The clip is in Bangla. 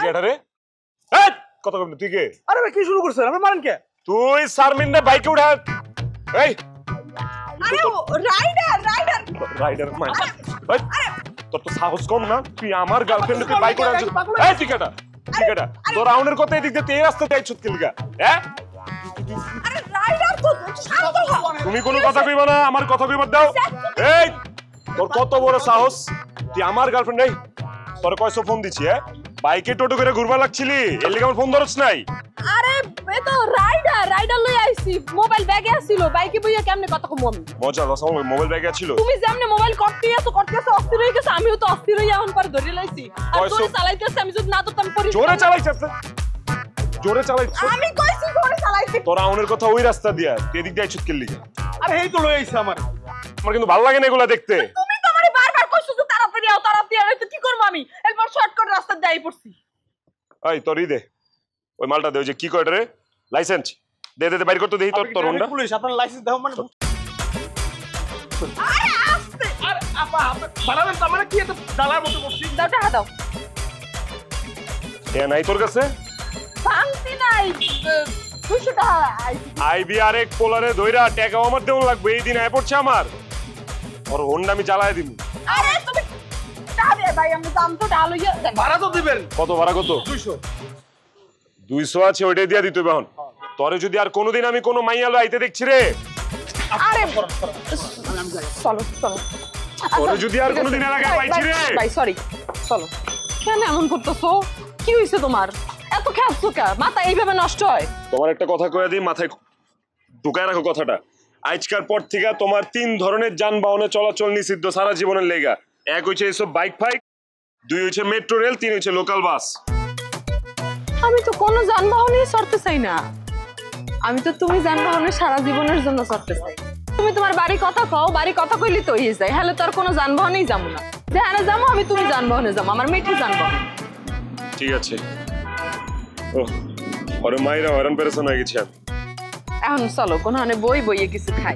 কে এটা রে? কথা কম, তুই কে? আরে ভাই কি শুরু করছেন? আপনি মারেন কে? তুই শারমিনরে বাইকে উঠা। এই আরে রাইডার মার। তোর তো সাহস কম না? তুই আমার গার্লফ্রেন্ডকে বাইক উঠা। এই টিকাটা তোর রাউন্ডের কথা এদিক দিয়ে এই রাস্তাতে আইছত কি লাগা? হ্যাঁ আরে রাইডার তো শান্ত হও। তুমি কোনো কথা কইবা না, আমার কথা কইবার দাও। এই তোর কত বড় সাহস, তুই আমার গার্লফ্রেন্ড? এই তোর কয়সো ফোন দিছি? হ্যাঁ বাইকে টোটো করে ঘুরবা লাগছিলি, এর লিগে আমার ফোন ধরছ নাই? আরে এ তো রাইডার লই আইছি, মোবাইল ব্যাগে আছিল, বাইকে বইয়া কেমনে কথা কম আমি? মজা লস, আমার মোবাইল ব্যাগে ছিল। তুমি যেমনে মোবাইল করতে অস্থির হয়ে গেছে, আমিও তো অস্থির হয়ে এখন পর ধরে লাইছি। আর জোরে চালাইতেছে, আমি যদি না ধরতাম পরি। জোরে চালাইছিস? জোরে চালাইছিস? আমি কইছি জোরে চালাইছি। তোর রাউন্ডের কথা ওই রাস্তা দিয়া, তুই এদিক দিয়ে আইছত কি লিগে? আরে এই তো লই আইছে আমার কিন্তু ভালো লাগে না এগুলা দেখতে। তুমি তো আমারে বারবার কইছো যে তাড়াতাড়ি আও, তো কি করব আমি? এরপর শর্টকাট রাস্তা দিয়ে পড়ছি। এই তোরই দে ওই মালটা দে, ওই যে কি কয় রে, লাইসেন্স দে দে বাইর করতে দেই তোর হোন্ডা। পুলিশ আপনার লাইসেন্স দাও মানে? আরে আস্তে। আরে আপা বানাবেন তো মানে কি এত দালার মতো করছি? দাও টাকা দাও। এ নাই তোর কাছে? শান্তি নাই। 200 টাকা আইবি আরেক পোলারে ধইরা টাকাও আমার দেউন লাগবে, এই দিন আয় পড়ছে আমার। ওর হোন্ডা আমি চালায় দিমু। আরে তুমি টাকা দে ভাই, আমি দাম তো ডাল হইয়া দেন। ভাড়া তো দিবেন। কত ভাড়া? কত? 200। 200 আছে, ওইটাই দিয়া দিতে হবে এখন। তোরে যদি আর কোনোদিন আমি কোনো মাইয়ালো আইতে দেখছি রে, আরে চলো চলো। তোরে যদি আর কোনোদিন এলাকায় পাইছি রে। ভাই সরি, চলো। কেন এমন করতেছো? কি হইছে তোমার? এত খেলছো কে? মাথা এইভাবে নষ্ট হয়? তোমার একটা কথা কইয়া দিই, মাথায় ঢুকায় রাখো কথাটা। আজকের পর থেকে তোমার 3 ধরনের যানবাহনে চলাচল নিষিদ্ধ সারা জীবনের লেগা। এক হইছে এসব বাইক ফাইক, 2 হইছে মেট্রো রেল, 3 হইছে লোকাল বাস। আমি তো কোনো যানবাহনই চড়তে চাই না। আমি তো তুমি যানবাহনে সারা জীবনের জন্য চড়তে চাই। তুমি তোমার বাড়ি কথা কও, বাড়ি কথা কইলি তো হয়ে যায়। হ্যালো তোর কোনো যানবাহনেই যাবো না। যেখানে যাবো আমি তুমি যানবাহনে যাবো, আমার মেয়েটি যানবাহন। ঠিক আছে। ও ওরে মাইরা হয়রান পেরেশান হয়ে গেছি আমি। এখন চলো কোনো বইয়ে কিছু খাই।